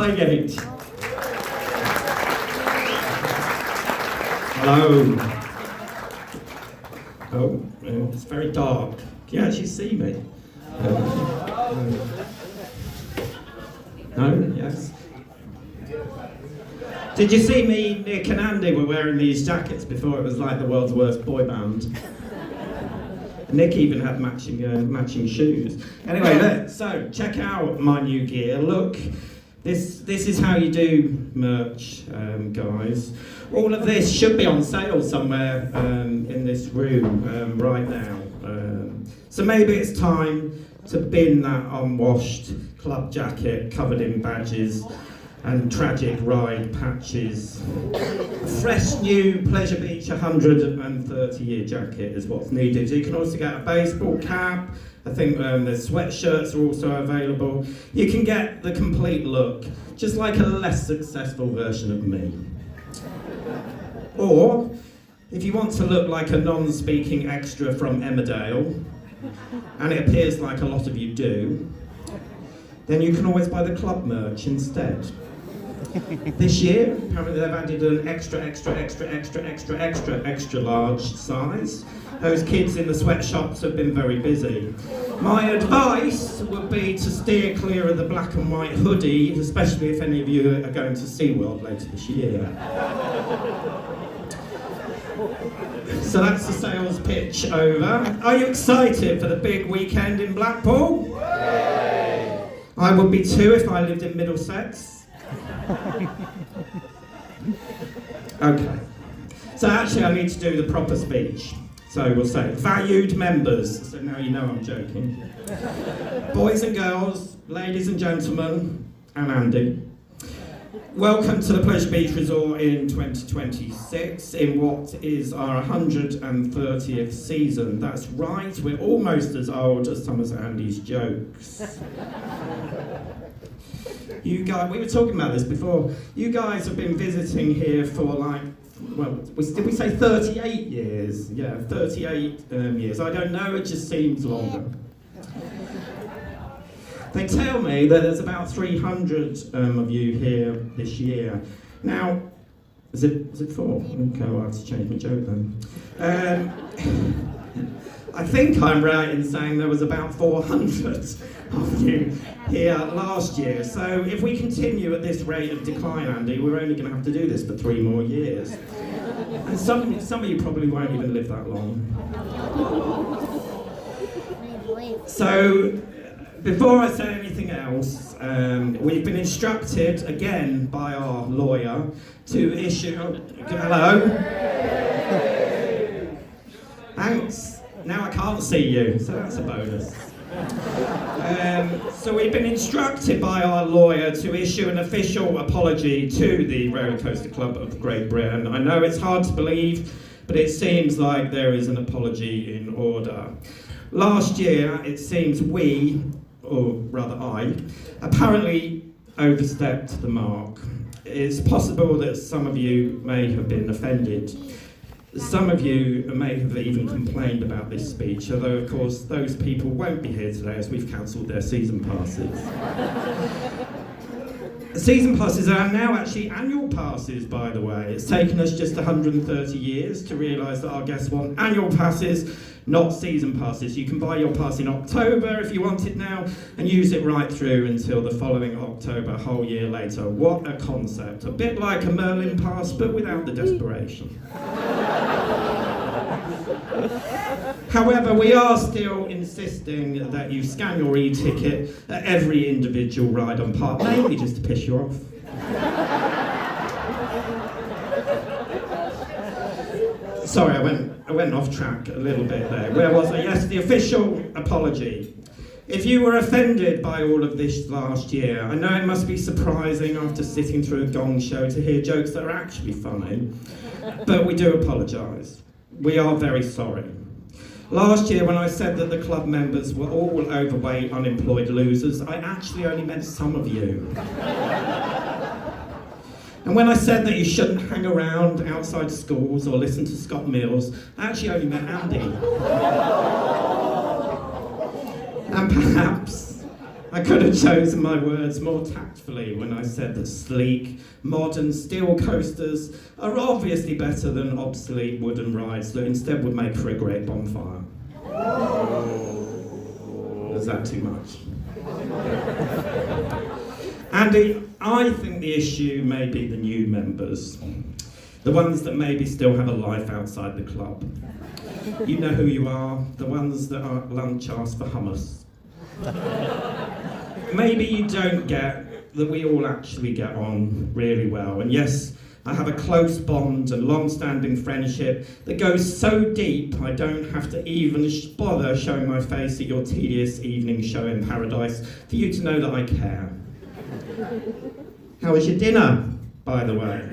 Hygates. Hello. Oh, it's very dark. Can you actually see me? No? Yes? Did you see me, Nick and Andy were wearing these jackets before it was like the world's worst boy band? Nick even had matching shoes. Anyway, look, so check out my new gear. Look, this is how you do merch, guys. All of this should be on sale somewhere in this room right now. So maybe it's time to bin that unwashed club jacket covered in badges and tragic ride patches. A fresh new Pleasure Beach 130-year jacket is what's needed. You can also get a baseball cap. I think the sweatshirts are also available. You can get the complete look, just like a less successful version of me. Or, if you want to look like a non-speaking extra from Emmerdale, and it appears like a lot of you do, then you can always buy the club merch instead. This year, apparently they've added an extra large size. Those kids in the sweatshops have been very busy. My advice would be to steer clear of the black and white hoodie, especially if any of you are going to SeaWorld later this year. So that's the sales pitch over. Are you excited for the big weekend in Blackpool? Yay! I would be too if I lived in Middlesex. Okay, so actually I need to do the proper speech. So we'll say, valued members, so now you know I'm joking. Boys and girls, ladies and gentlemen, and Andy. Welcome to the Pleasure Beach Resort in 2026, in what is our 130th season. That's right, we're almost as old as some of Andy's jokes. You guys, we were talking about this before, you guys have been visiting here for like, well, did we say 38 years? Yeah, 38 years. I don't know, it just seems longer. They tell me that there's about 300 of you here this year. Now, is it 4? Okay, I'll have to change my joke then. I think I'm right in saying there was about 400 of you here last year. So if we continue at this rate of decline, Andy, we're only going to have to do this for 3 more years. And some of you probably won't even live that long. So, before I say anything else, we've been instructed, again, by our lawyer, to issue... Hello? Thanks. Now I can't see you, so that's a bonus. So we've been instructed by our lawyer to issue an official apology to the Rollercoaster Club of Great Britain. I know it's hard to believe, but it seems like there is an apology in order. Last year, it seems we, or rather I, apparently overstepped the mark. It's possible that some of you may have been offended. Some of you may have even complained about this speech, although of course those people won't be here today as we've cancelled their season passes. Season passes are now actually annual passes, by the way. It's taken us just 130 years to realise that our guests want annual passes, not season passes. You can buy your pass in October if you want it now, and use it right through until the following October, a whole year later. What a concept. A bit like a Merlin pass, but without the desperation. However, we are still insisting that you scan your e-ticket at every individual ride on park, mainly just to piss you off. Sorry, I went off track a little bit there. Where was I? Yes, the official apology. If you were offended by all of this last year, I know it must be surprising after sitting through a gong show to hear jokes that are actually funny, but we do apologise. We are very sorry. Last year, when I said that the club members were all overweight, unemployed losers, I actually only meant some of you. And when I said that you shouldn't hang around outside schools or listen to Scott Mills, I actually only meant Andy. And I could have chosen my words more tactfully when I said that sleek, modern steel coasters are obviously better than obsolete wooden rides that instead would make for a great bonfire. Was that too much? Andy, I think the issue may be the new members. The ones that maybe still have a life outside the club. You know who you are, the ones that are at lunch ask for hummus. Maybe you don't get that we all actually get on really well. And yes, I have a close bond and long-standing friendship that goes so deep I don't have to even bother showing my face at your tedious evening show in Paradise for you to know that I care. How was your dinner, by the way?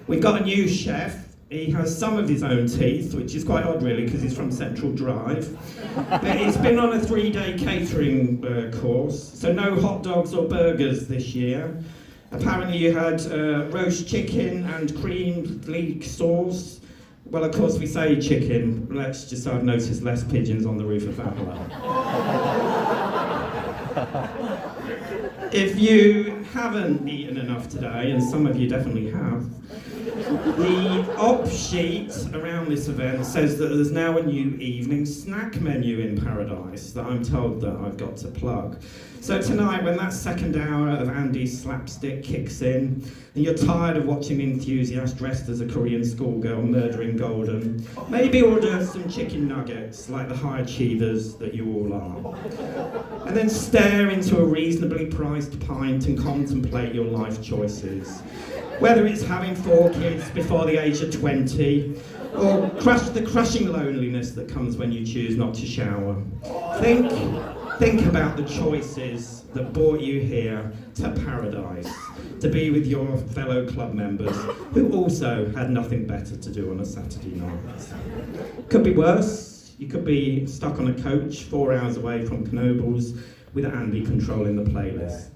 We've got a new chef. He has some of his own teeth, which is quite odd really because he's from Central Drive. But he's been on a 3-day catering course, so no hot dogs or burgers this year. Apparently you had roast chicken and cream leek sauce. Well, of course we say chicken. Let's just say I've noticed less pigeons on the roof of that one. If you haven't eaten enough today, and some of you definitely have, the op sheet around this event says that there's now a new evening snack menu in Paradise that I'm told that I've got to plug. So tonight, when that second hour of Andy's slapstick kicks in, and you're tired of watching the enthusiast dressed as a Korean schoolgirl murdering Golden, maybe order some chicken nuggets like the high achievers that you all are. And then stare into a reasonably priced pint and contemplate your life choices. Whether it's having 4 kids before the age of 20, or the crushing loneliness that comes when you choose not to shower. Think about the choices that brought you here to Paradise, to be with your fellow club members who also had nothing better to do on a Saturday night. Could be worse. You could be stuck on a coach 4 hours away from Knoebels with Andy controlling the playlist.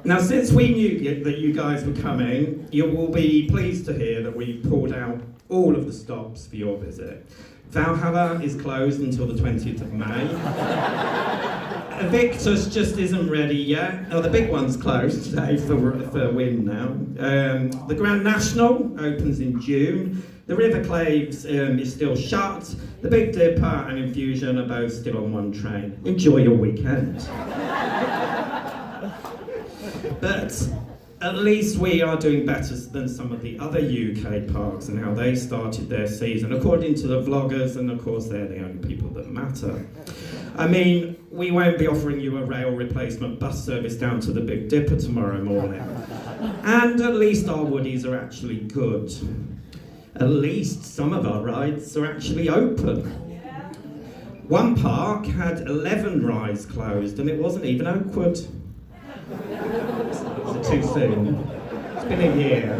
Now, since we knew that you guys were coming, you will be pleased to hear that we pulled out all of the stops for your visit. Valhalla is closed until the 20th of May. Victus just isn't ready yet. Oh, the big one's closed today for Win now. The Grand National opens in June. The River Claves is still shut. The Big Dipper and Infusion are both still on one train. Enjoy your weekend. But at least we are doing better than some of the other UK parks and how they started their season, according to the vloggers, and of course they're the only people that matter. I mean, we won't be offering you a rail replacement bus service down to the Big Dipper tomorrow morning. And at least our woodies are actually good. At least some of our rides are actually open. One park had 11 rides closed and it wasn't even Oakwood. Is it too soon? It's been a year.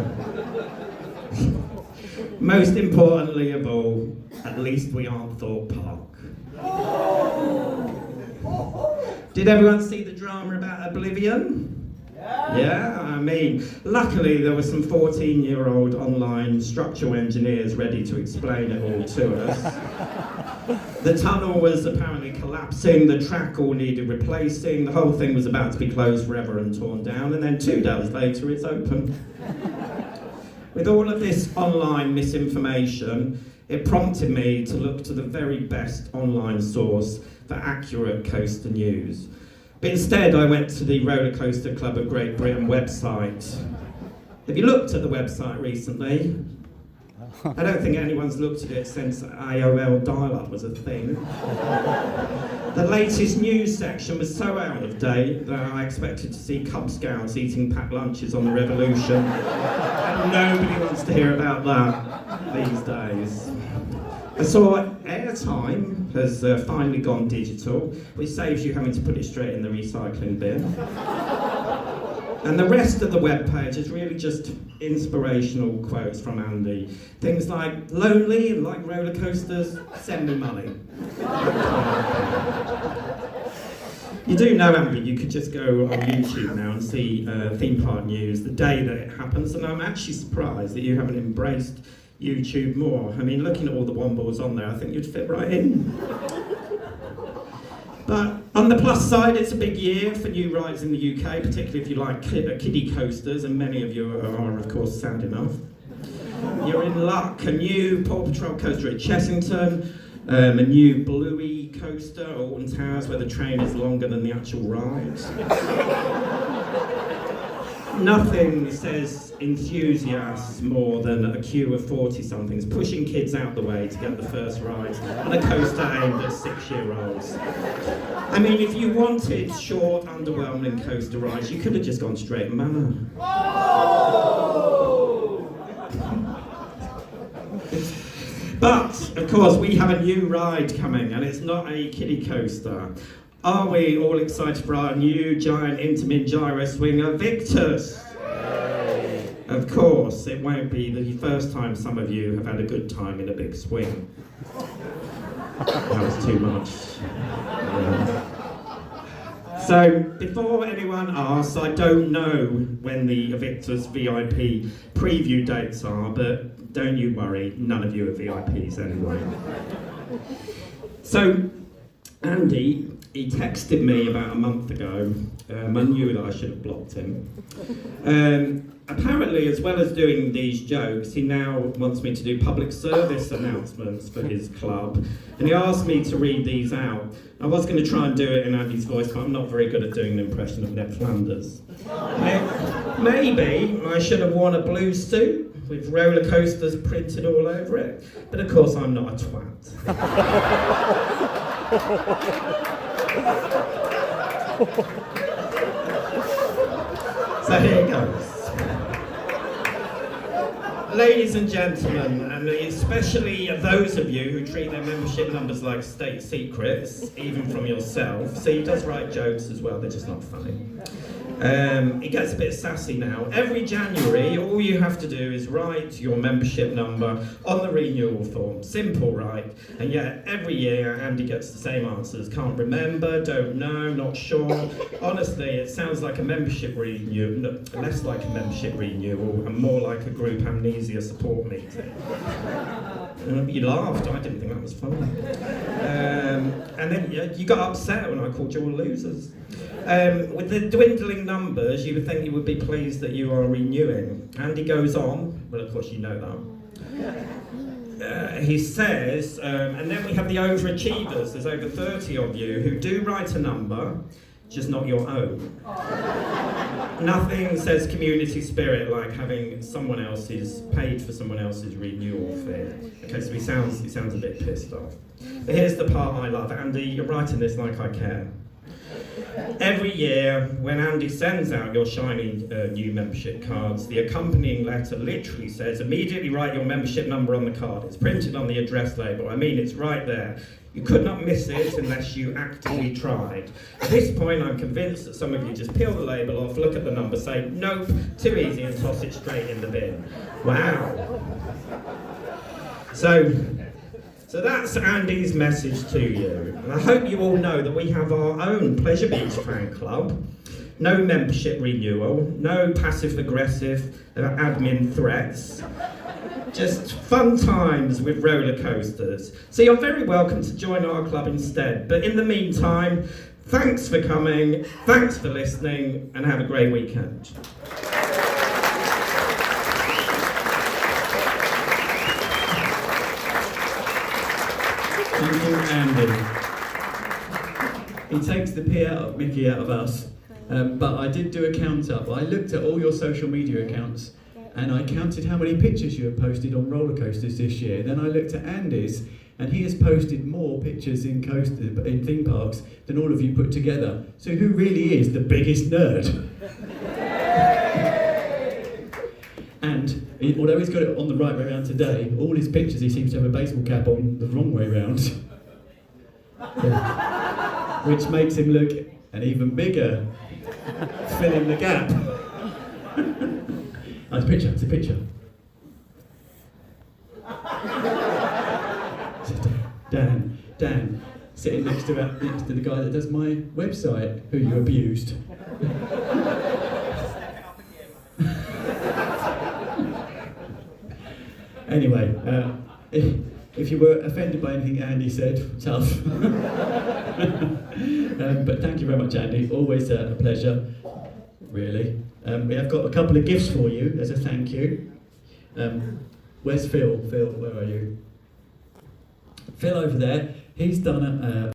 Most importantly of all, at least we aren't Thorpe Park. Did everyone see the drama about Oblivion? Yeah, I mean, luckily there were some 14-year-old online structural engineers ready to explain it all to us. The tunnel was apparently collapsing, the track all needed replacing, the whole thing was about to be closed forever and torn down, and then 2 days later it's open. With all of this online misinformation, it prompted me to look to the very best online source for accurate coaster news. But instead, I went to the Roller Coaster Club of Great Britain website. Have you looked at the website recently? I don't think anyone's looked at it since AOL dial-up was a thing. The latest news section was so out of date that I expected to see Cub Scouts eating packed lunches on the Revolution. And nobody wants to hear about that these days. I saw Airtime has finally gone digital, which saves you having to put it straight in the recycling bin. And the rest of the webpage is really just inspirational quotes from Andy. Things like, lonely and like roller coasters, send me money. You do know, Andy, you could just go on YouTube now and see theme park news the day that it happens, and I'm actually surprised that you haven't embraced YouTube more. I mean, looking at all the wombles on there, I think you'd fit right in. But on the plus side, it's a big year for new rides in the UK, particularly if you like kiddie coasters, and many of you are, of course, sad enough. You're in luck. A new Paw Patrol coaster at Chessington, a new Bluey coaster at Alton Towers, where the train is longer than the actual ride. Nothing says enthusiasts more than a queue of 40-somethings pushing kids out the way to get the first rides on a coaster aimed at 6-year-olds. I mean, if you wanted short, underwhelming coaster rides, you could have just gone straight Manor. But, of course, we have a new ride coming, and it's not a kiddie coaster. Are we all excited for our new giant Intamin gyro swinger, Hygates? Of course, it won't be the first time some of you have had a good time in a big swing. That was too much. So, before anyone asks, I don't know when the Hygates VIP preview dates are, but don't you worry, none of you are VIPs anyway. So, Andy, he texted me about a month ago. I knew that I should have blocked him. Apparently, as well as doing these jokes, he now wants me to do public service announcements for his club. And he asked me to read these out. I was going to try and do it in Andy's voice, but I'm not very good at doing an impression of Ned Flanders. Maybe I should have worn a blue suit with roller coasters printed all over it. But of course, I'm not a twat. So here it goes. Ladies and gentlemen, and especially those of you who treat their membership numbers like state secrets, even from yourself. See, he does write jokes as well, they're just not funny. He gets a bit sassy now. Every January, all you have to do is write your membership number on the renewal form. Simple, right? And yet, every year, Andy gets the same answers. Can't remember, don't know, not sure. Honestly, it sounds like a membership renewal, no, less like a membership renewal, and more like a group amnesia support meeting. You laughed, I didn't think that was funny. And then you got upset when I called you all losers. With the dwindling numbers, you would think you would be pleased that you are renewing. Andy goes on, well, of course you know that. He says, and then we have the overachievers. There's over 30 of you who do write a number, just not your own. Nothing says community spirit like having someone else's, paid for someone else's renewal fee. Okay, so he sounds a bit pissed off. But here's the part I love. Andy, you're writing this like I care. Every year, when Andy sends out your shiny new membership cards, the accompanying letter literally says, immediately write your membership number on the card. It's printed on the address label. I mean, it's right there. You could not miss it unless you actively tried. At this point, I'm convinced that some of you just peel the label off, look at the number, say, nope, too easy, and toss it straight in the bin. Wow. So that's Andy's message to you. And I hope you all know that we have our own Pleasure Beach fan club. No membership renewal, no passive-aggressive admin threats. Just fun times with roller coasters. So you're very welcome to join our club instead. But in the meantime, thanks for coming, thanks for listening, and have a great weekend. Thank you, Andy. He takes the mickey out of us, but I did do a count up. I looked at all your social media accounts and I counted how many pictures you have posted on roller coasters this year. Then I looked at Andy's, and he has posted more pictures in theme parks than all of you put together. So who really is the biggest nerd? And although he's got it on the right way around today, all his pictures he seems to have a baseball cap on the wrong way round. Yeah. Which makes him look an even bigger fill in the gap. Oh, it's a picture. Dan, sitting next to the guy that does my website, who you abused. Anyway, if you were offended by anything Andy said, tough. But thank you very much, Andy. Always a pleasure, really. We have got a couple of gifts for you as a thank you. Where's Phil? Phil, where are you? Phil over there. He's done